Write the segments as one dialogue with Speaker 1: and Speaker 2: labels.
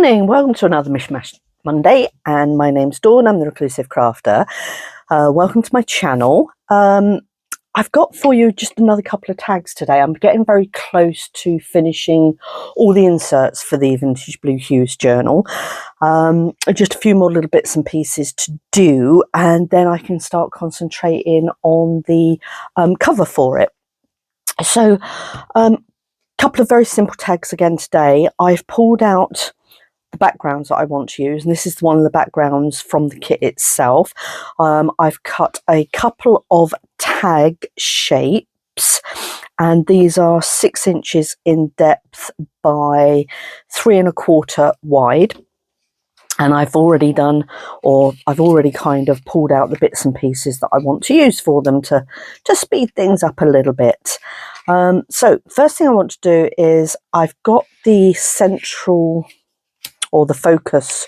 Speaker 1: morning, welcome to another Mishmash Monday, and my name's Dawn. I'm the Reclusive Crafter. Welcome to my channel. I've got for you just another couple of tags today. I'm getting very close to finishing all the inserts for the Vintage Blue Hues Journal. Just a few more little bits and pieces to do, and then I can start concentrating on the cover for it. So, couple of very simple tags again today. I've pulled out the backgrounds that I want to use, and this is one of the backgrounds from the kit itself. I've cut a couple of tag shapes, and these are 6 inches in depth by 3 1/4 wide. And I've already kind of pulled out the bits and pieces that I want to use for them to speed things up a little bit. So first thing I want to do is I've got the central, or the focus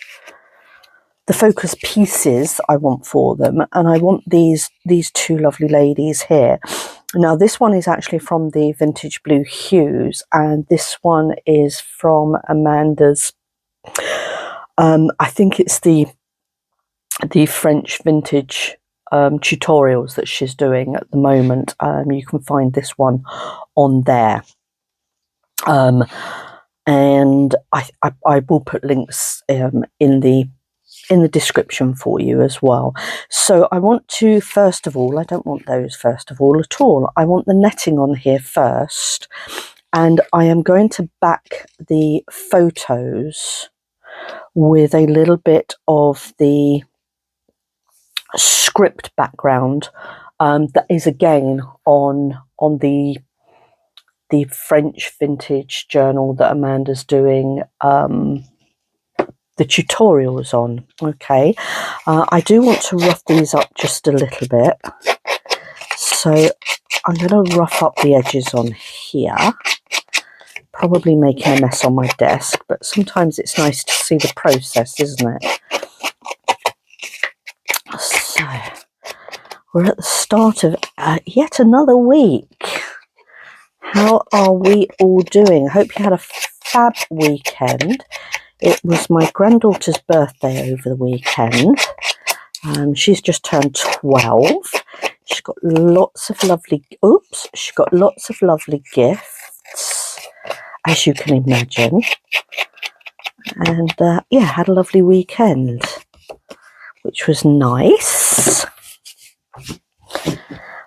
Speaker 1: pieces I want for them, and I want these two lovely ladies here. Now this one is actually from the Vintage Blue Hues, and this one is from Amanda's, I think it's the French vintage tutorials that she's doing at the moment. You can find this one on there. And I will put links in the description for you as well. So I want to, first of all, I don't want those first of all at all. I want the netting on here first, and I am going to back the photos with a little bit of the script background that is again on the French vintage journal that Amanda's doing the tutorials on. Okay, I do want to rough these up just a little bit, so I'm going to rough up the edges on here, probably making a mess on my desk, but sometimes it's nice to see the process, isn't it? So we're at the start of yet another week. How are we all doing? I hope you had a fab weekend. It was my granddaughter's birthday over the weekend. She's just turned 12. She's got lots of lovely gifts, as you can imagine. And yeah, had a lovely weekend, which was nice.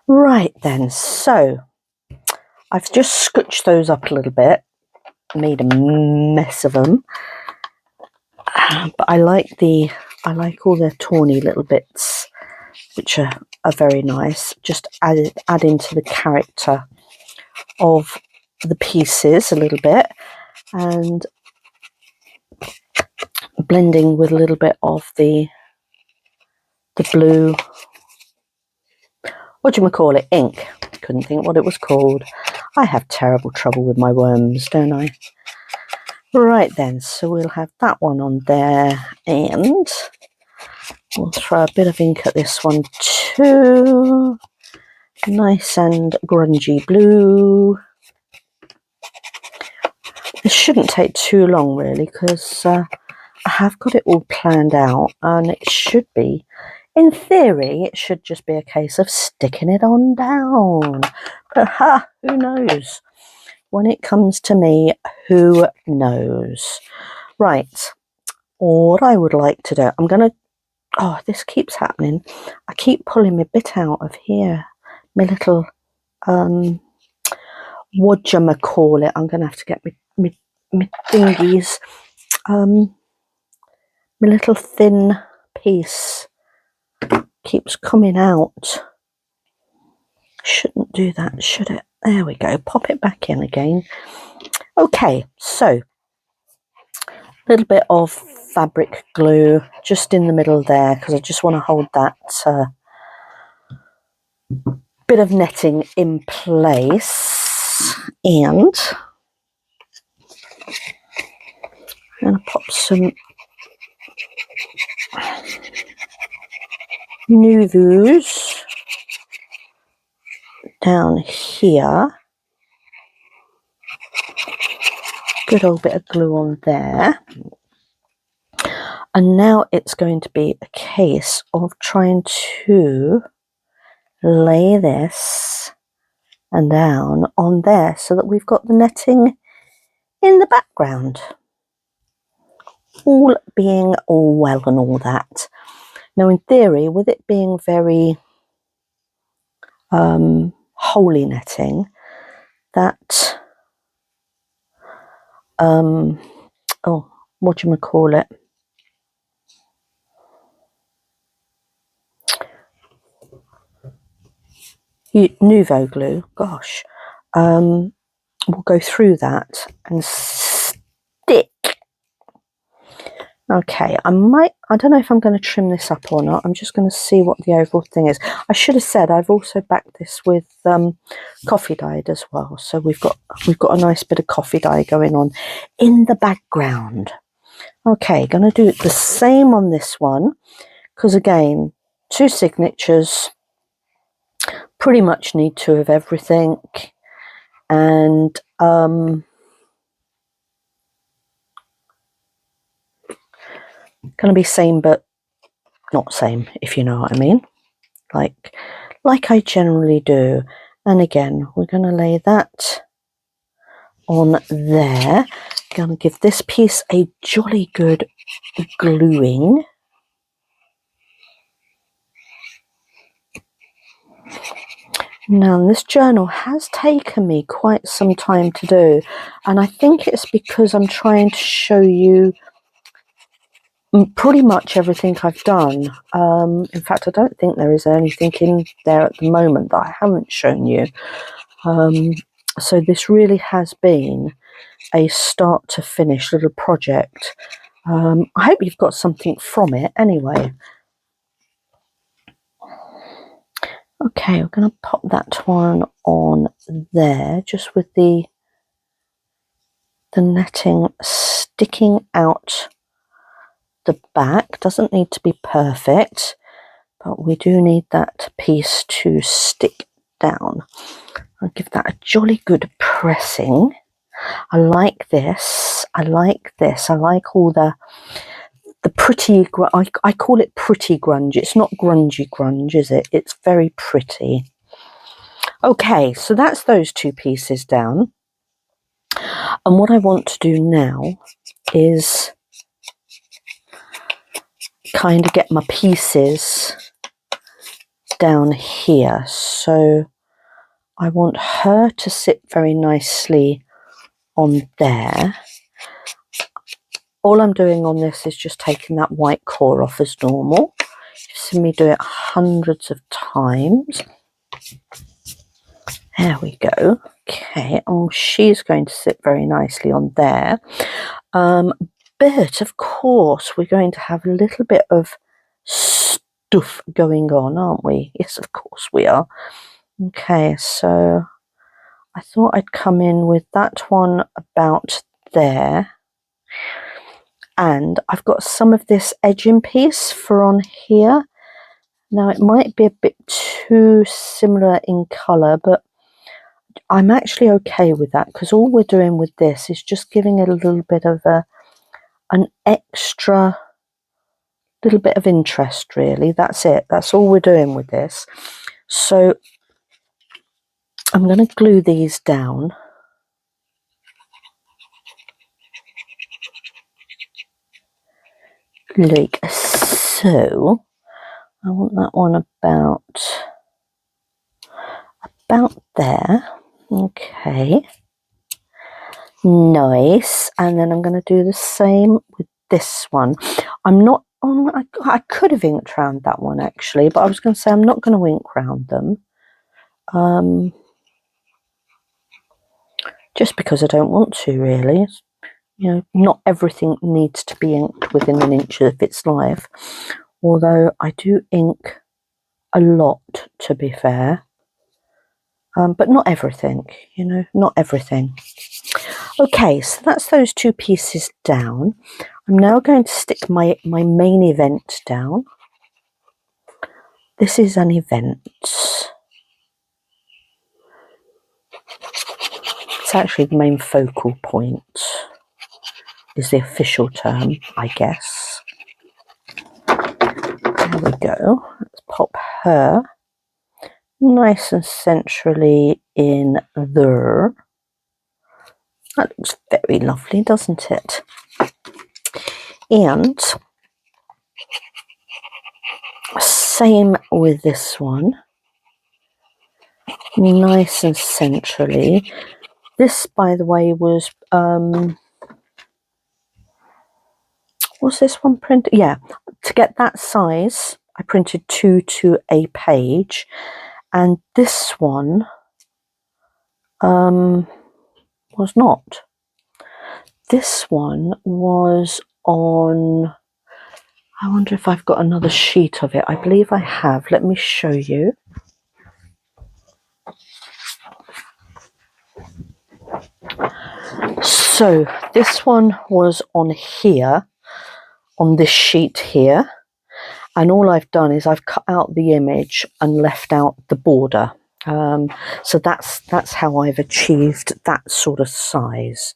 Speaker 1: Right then, so I've just scooched those up a little bit, made a mess of them, but I like all the tawny little bits, which are very nice. Just adding to the character of the pieces a little bit, and blending with a little bit of the blue, what do you call it, ink. Couldn't think what it was called. I have terrible trouble with my worms, don't I? Right then, so we'll have that one on there, and we'll throw a bit of ink at this one too. Nice and grungy blue. This shouldn't take too long really, because I have got it all planned out, and it should be, in theory, it should just be a case of sticking it on down. But who knows? When it comes to me, who knows? Right, what I would like to do, I'm going to, oh, this keeps happening. I keep pulling my bit out of here. My little, whatchamacallit, I'm going to have to get my thingies, my little thin piece keeps coming out. Shouldn't do that, should it? There we go, pop it back in again. Okay, so a little bit of fabric glue just in the middle there, because I just want to hold that bit of netting in place. And I'm going to pop some nouveaux down here. Good old bit of glue on there. And now it's going to be a case of trying to lay this and down on there so that we've got the netting in the background. All being all well and all that. Now in theory, with it being very holey netting, that oh, what do you call it? Nouveau glue, gosh, will go through that and stick. Okay, I don't know if I'm going to trim this up or not. I'm just going to see what the overall thing is. I should have said I've also backed this with coffee dyed as well. So we've got a nice bit of coffee dye going on in the background. Okay, going to do the same on this one because again, 2 signatures, pretty much need 2 of everything, and going to be same but not same, if you know what I mean, like I generally do. And again, we're going to lay that on there. Going to give this piece a jolly good gluing. Now, this journal has taken me quite some time to do, and I think it's because I'm trying to show you pretty much everything I've done. In fact, I don't think there is anything in there at the moment that I haven't shown you. So this really has been a start to finish little project. I hope you've got something from it anyway. Okay, we're going to pop that one on there, just with the netting sticking out the back. Doesn't need to be perfect, but we do need that piece to stick down. I'll give that a jolly good pressing. I like this. I like this. I like all the pretty, I call it pretty grunge. It's not grungy grunge, is it? It's very pretty. Okay, so that's those 2 pieces down. And what I want to do now is kind of get my pieces down here. So I want her to sit very nicely on there. All I'm doing on this is just taking that white core off as normal. You've seen me do it hundreds of times. There we go. Okay, and she's going to sit very nicely on there. But of course, we're going to have a little bit of stuff going on, aren't we? Yes, of course we are. Okay, so I thought I'd come in with that one about there. And I've got some of this edging piece for on here. Now it might be a bit too similar in colour, but I'm actually okay with that because all we're doing with this is just giving it a little bit of an extra little bit of interest, really. That's it. That's all we're doing with this. So I'm going to glue these down. Like so. I want that one about there. Okay. Nice. And then I'm going to do the same with this one. I'm not on, I could have inked round that one actually, but I was going to say I'm not going to ink round them. Just because I don't want to, really. You know, not everything needs to be inked within an inch of its life. Although I do ink a lot, to be fair. But not everything, you know, not everything. Okay, so that's those 2 pieces down. I'm now going to stick my main event down. This is an event. It's actually the main focal point, is the official term, I guess. go. Let's pop her nice and centrally in there. That looks very lovely, doesn't it? And same with this one. Nice and centrally. This, by the way, was this one printed? Yeah, to get that size, I printed 2 to a page, and this one was not. This one was on, I wonder if I've got another sheet of it. I believe I have. Let me show you. So this one was on here, on this sheet here, and all I've done is I've cut out the image and left out the border. So that's how I've achieved that sort of size.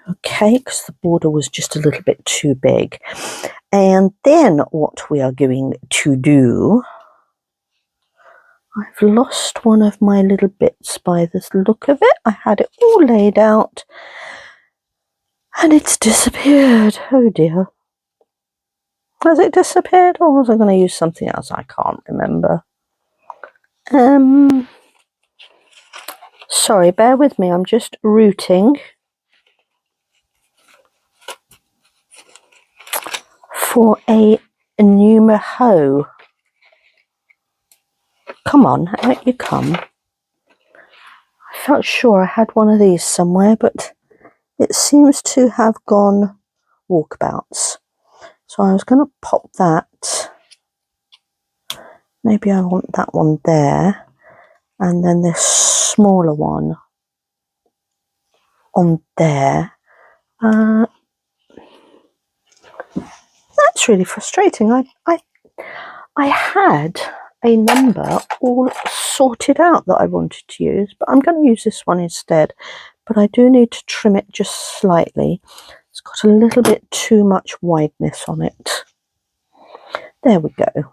Speaker 1: Okay, because the border was just a little bit too big. And then what we are going to do, I've lost one of my little bits by the look of it. I had it all laid out and it's disappeared. Oh dear. Has it disappeared, or was I going to use something else? I can't remember. Sorry, bear with me. I'm just rooting for a numero. Come on, out you come. I felt sure I had one of these somewhere, but it seems to have gone walkabouts. So I was going to pop that. Maybe I want that one there. And then this smaller one on there. That's really frustrating. I had a number all sorted out that I wanted to use, but I'm going to use this one instead. But I do need to trim it just slightly. It's got a little bit too much wideness on it. There we go.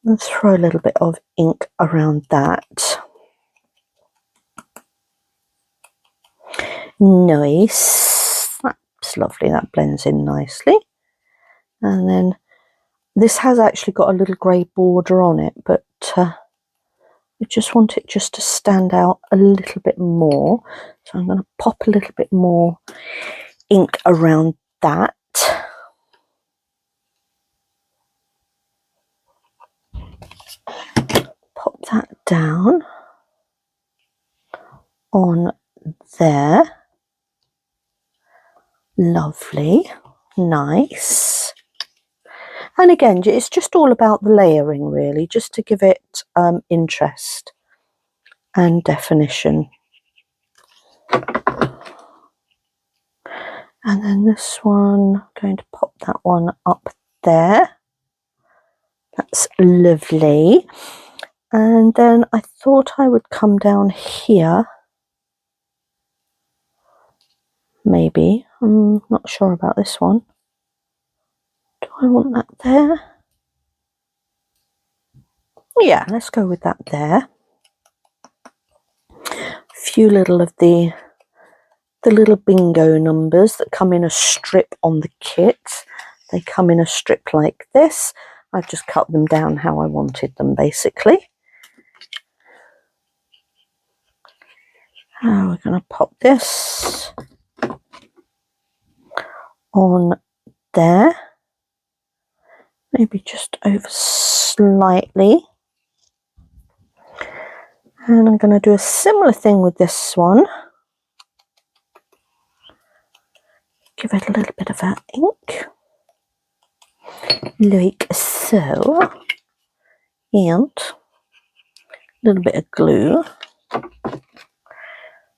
Speaker 1: Let's throw a little bit of ink around that. Nice. That's lovely. That blends in nicely. And then this has actually got a little grey border on it, but I just want it just to stand out a little bit more. So I'm going to pop a little bit more ink around that. Pop that down on there. Lovely. Nice. And again, it's just all about the layering, really, just to give it interest and definition. And then this one, I'm going to pop that one up there. That's lovely. And then I thought I would come down here. Maybe. I'm not sure about this one. Do I want that there? Yeah, let's go with that there. A few little of the little bingo numbers that come in a strip on the kit. They come in a strip like this. I've just cut them down how I wanted them, basically. Now we're going to pop this on there. Maybe just over slightly. And I'm going to do a similar thing with this one. Give it a little bit of that ink. Like so. And a little bit of glue.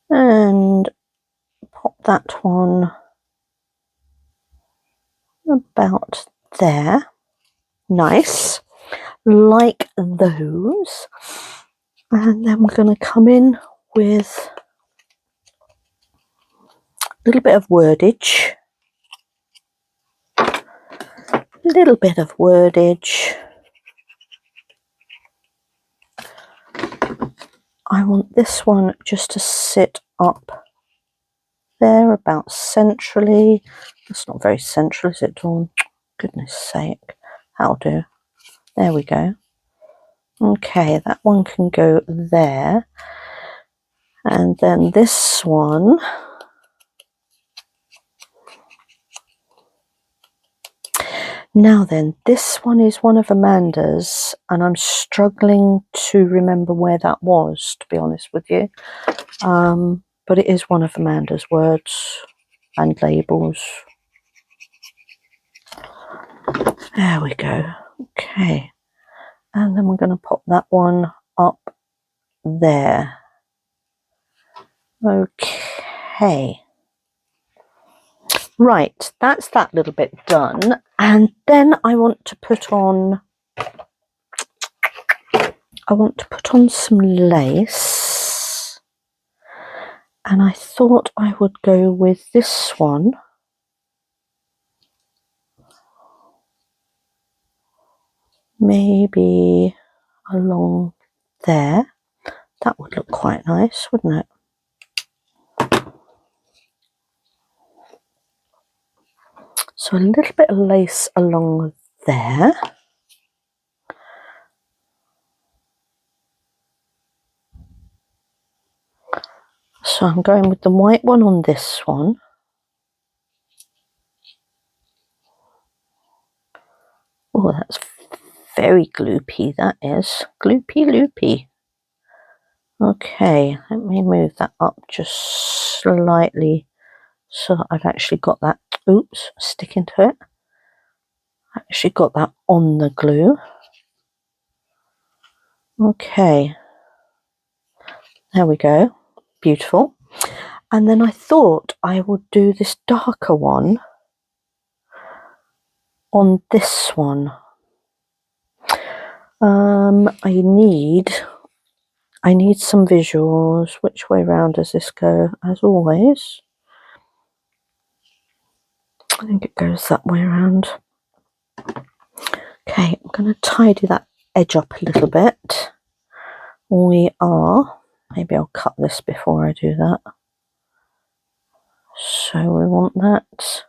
Speaker 1: And pop that one about there. Nice. Like those. And then we're going to come in with a little bit of wordage. Little bit of wordage. I want this one just to sit up there about centrally. That's not very central, is it, Dawn? Goodness sake. That'll do. There we go. Okay, that one can go there. And then this one, now then, this one is one of Amanda's, and I'm struggling to remember where that was, to be honest with you. But it is one of Amanda's words and labels. There we go. Okay. And then we're going to pop that one up there. Okay. Right, that's that little bit done. And then I want to put on some lace. And I thought I would go with this one. Maybe along there. That would look quite nice, wouldn't it? So a little bit of lace along there. So I'm going with the white one on this one. Oh, that's very gloopy, that is. Gloopy loopy. Okay, let me move that up just slightly so that I've actually got that, oops, sticking to it. Actually got that on the glue. Okay, there we go. Beautiful. And then I thought I would do this darker one on this one. I need some visuals. Which way round does this go? As always, I think it goes that way around. Okay, I'm going to tidy that edge up a little bit. Maybe I'll cut this before I do that. So we want that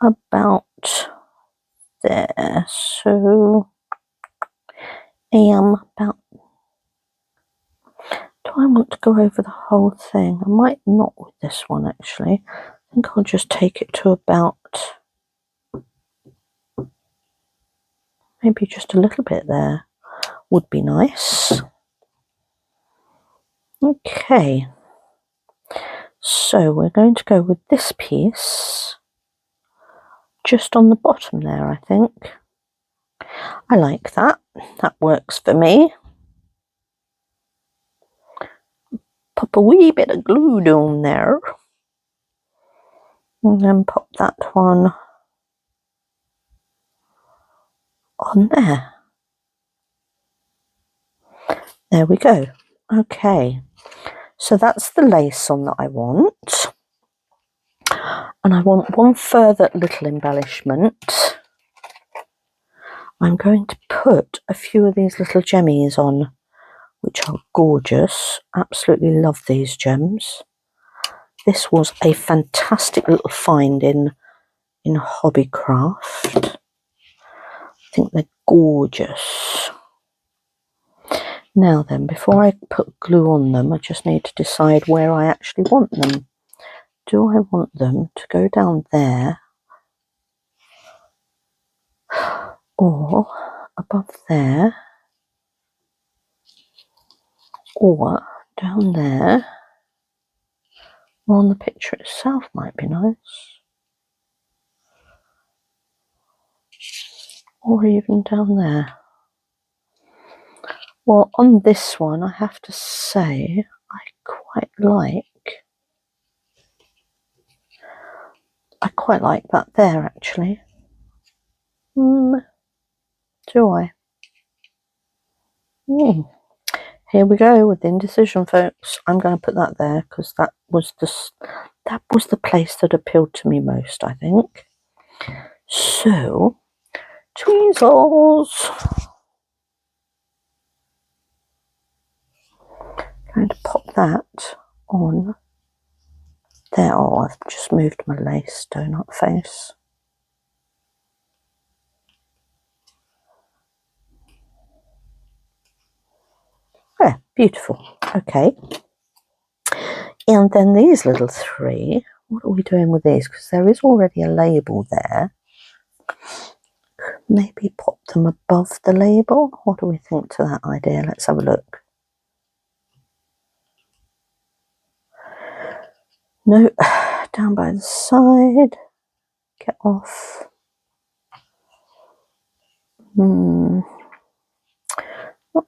Speaker 1: about there. So about. Do I want to go over the whole thing? I might not with this one actually. I think I'll just take it to about maybe just a little bit there. Would be nice. Okay. So we're going to go with this piece just on the bottom there, I think. I like that. That works for me. Pop a wee bit of glue down there. And then pop that one on there. There we go. Okay. So that's the lace on that I want. And I want one further little embellishment. I'm going to put a few of these little gemmies on, which are gorgeous. Absolutely love these gems. This was a fantastic little find in Hobbycraft. I think they're gorgeous. Now then, before I put glue on them, I just need to decide where I actually want them. Do I want them to go down there or above there or down there? Or on the picture itself might be nice. Or even down there. Well, on this one, I have to say I quite like that there actually. Do I? Here we go with indecision, folks. I'm going to put that there because that was the place that appealed to me most, I think. So, tweezers. going to pop that on there. Oh, I've just moved my lace donut face. Yeah, beautiful. Okay. And then these little three, what are we doing with these? Because there is already a label there. Maybe pop them above the label. What do we think to that idea? Let's have a look. No, down by the side. Get off. Not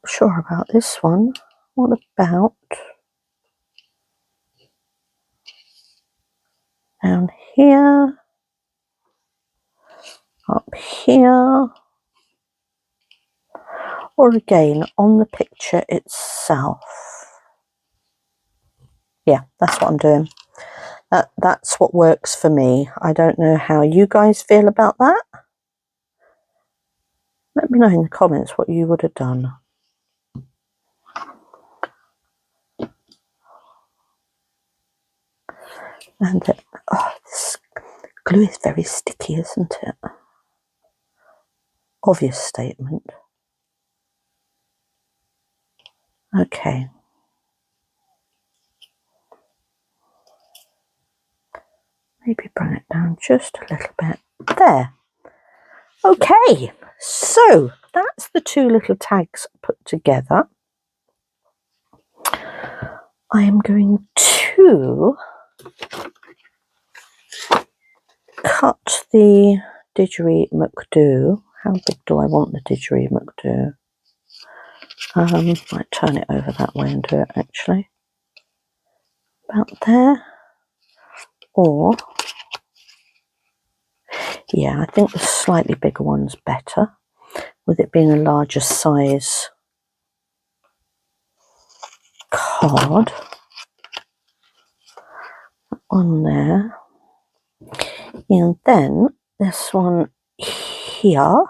Speaker 1: sure about this one. What about down here? Up here? Or again, on the picture itself? Yeah, that's what I'm doing. That's what works for me. I don't know how you guys feel about that. Let me know in the comments what you would have done. And this glue is very sticky, isn't it? Obvious statement. Okay. Maybe bring it down just a little bit. There. Okay, so that's the two little tags put together. I am going to cut the didgeridoo. How big do I want the didgeridoo? Might turn it over that way and do it actually. About there. Or, yeah, I think the slightly bigger one's better, with it being a larger size card. On there. And then this one here.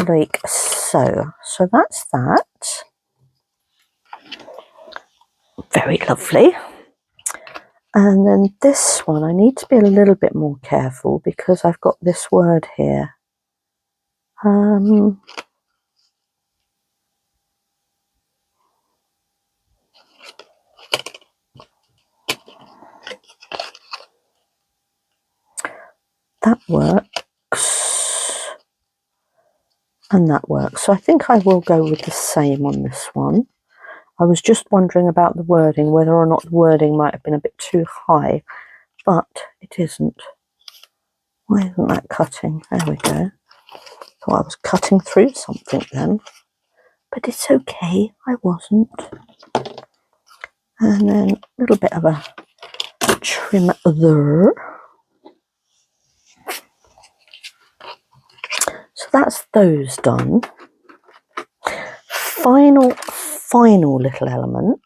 Speaker 1: Like so. So that's that. Very lovely. And then this one, I need to be a little bit more careful because I've got this word here. That works. And that works. So I think I will go with the same on this one. I was just wondering about the wording, whether or not the wording might have been a bit too high, but it isn't. Why isn't that cutting? There we go. Thought I was cutting through something then, but it's okay, I wasn't. And then a little bit of a trim there. So that's those done. Final little element.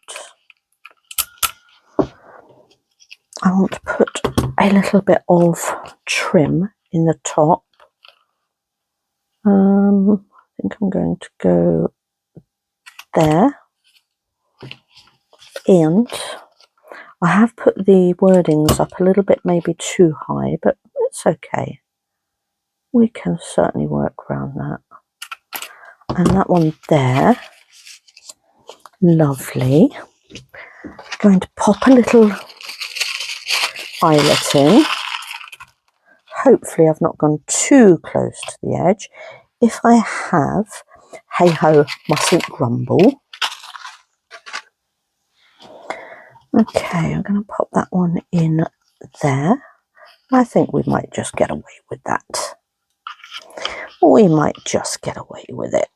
Speaker 1: I want to put a little bit of trim in the top. I think I'm going to go there. And I have put the wordings up a little bit, maybe too high, but it's okay. We can certainly work around that. And that one there. Lovely. Going to pop a little eyelet in. Hopefully I've not gone too close to the edge. If I have, hey ho, mustn't grumble. Okay, I'm going to pop that one in there. I think we might just get away with that. We might just get away with it.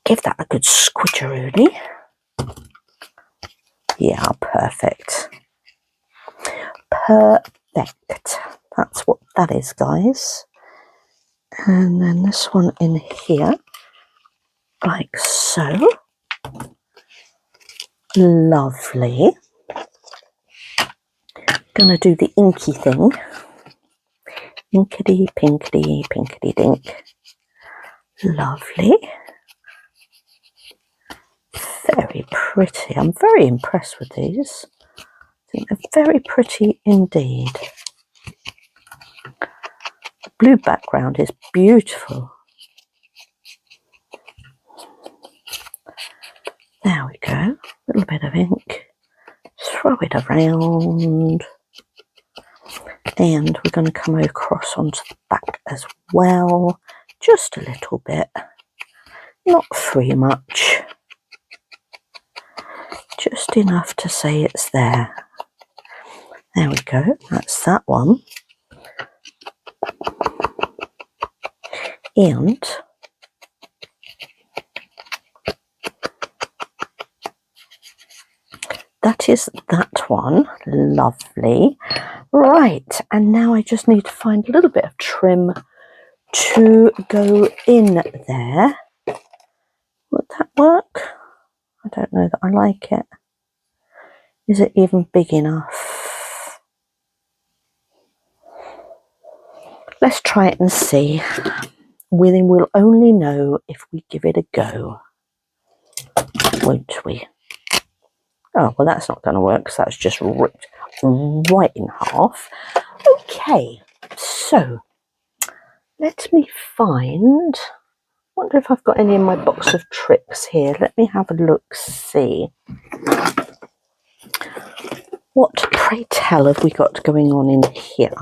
Speaker 1: Give that a good squidgeroonie. Yeah, perfect. Perfect. That's what that is, guys. And then this one in here, like so. Lovely. Gonna do the inky thing. Inkity, pinkity, pinkity dink. Lovely. Very pretty. I'm very impressed with these. I think they're very pretty indeed. The blue background is beautiful. There we go. A little bit of ink. Throw it around. And we're going to come across onto the back as well. Just a little bit. Not very much. Just enough to say it's there. There we go. That's that one. And that is that one. Lovely. Right, and now I just need to find a little bit of trim to go in there. Would that work? I don't know that I like it. Is it even big enough? Let's try it and see. We will only know if we give it a go, won't we? Oh, well, that's not going to work because that's just ripped right in half. Okay, so let me find... wonder if I've got any in my box of tricks here. Let me have a look, see. What, pray tell, have we got going on in here?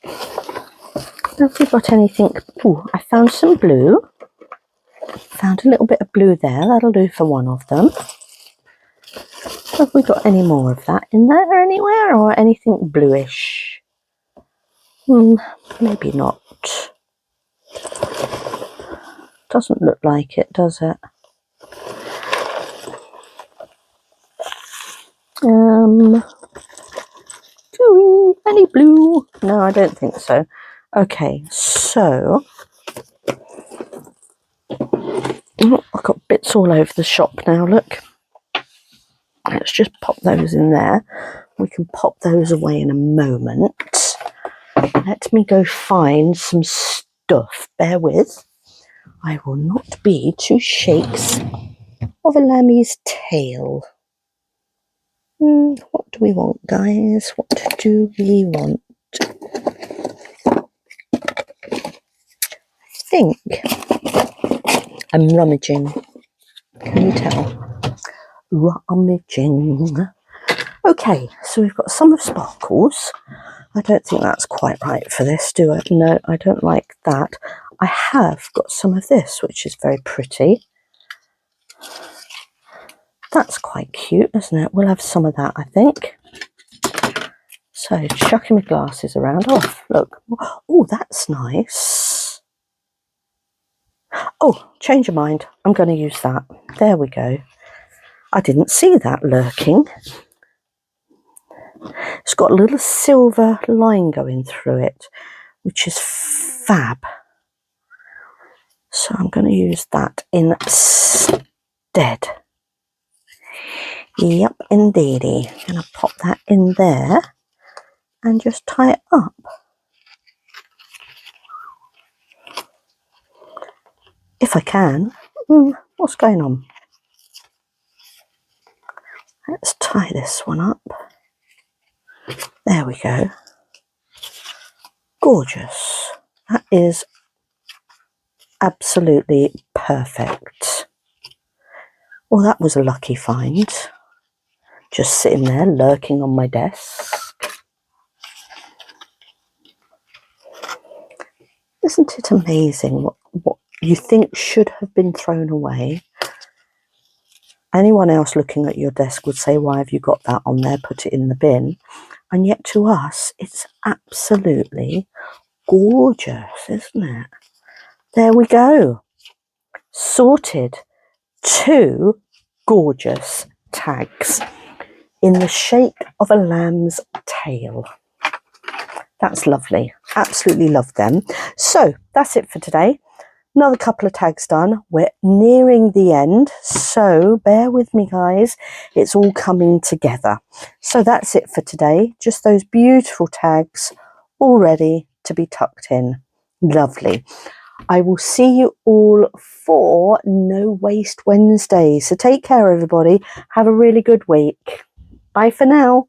Speaker 1: Have we got anything? Oh, I found some blue. Found a little bit of blue there. That'll do for one of them. Have we got any more of that in there anywhere, or anything bluish? Maybe not. Doesn't look like it, does it? Any blue? No, I don't think so. Okay, so I've got bits all over the shop now, look. Let's just pop those in there. We can pop those away in a moment. Let me go find some stuff. Bear with. I will not be 2 shakes of a lambie's tail. What do we want, guys? What do we want? I think I'm rummaging. Can you tell? Rummaging. Okay, so we've got some of sparkles. I don't think that's quite right for this, do I? No, I don't like that. I have got some of this, which is very pretty. That's quite cute, isn't it? We'll have some of that, I think. So, chucking my glasses around. Oh, look. Oh, that's nice. Oh, change of mind. I'm going to use that. There we go. I didn't see that lurking. It's got a little silver line going through it, which is fab. So I'm going to use that instead. Yep, indeedy. I'm going to pop that in there and just tie it up. If I can. What's going on? Let's tie this one up. There we go. Gorgeous. That is absolutely perfect. Well, that was a lucky find. Just sitting there lurking on my desk. Isn't it amazing what you think should have been thrown away? Anyone else looking at your desk would say, why have you got that on there? Put it in the bin. And yet to us, it's absolutely gorgeous, isn't it? There we go. Sorted. 2 gorgeous tags in the shape of a lamb's tail. That's lovely. Absolutely love them. So that's it for today. Another couple of tags done. We're nearing the end, so bear with me, guys. It's all coming together. So that's it for today. Just those beautiful tags all ready to be tucked in. Lovely. I will see you all for No Waste Wednesday. So take care, everybody. Have a really good week. Bye for now.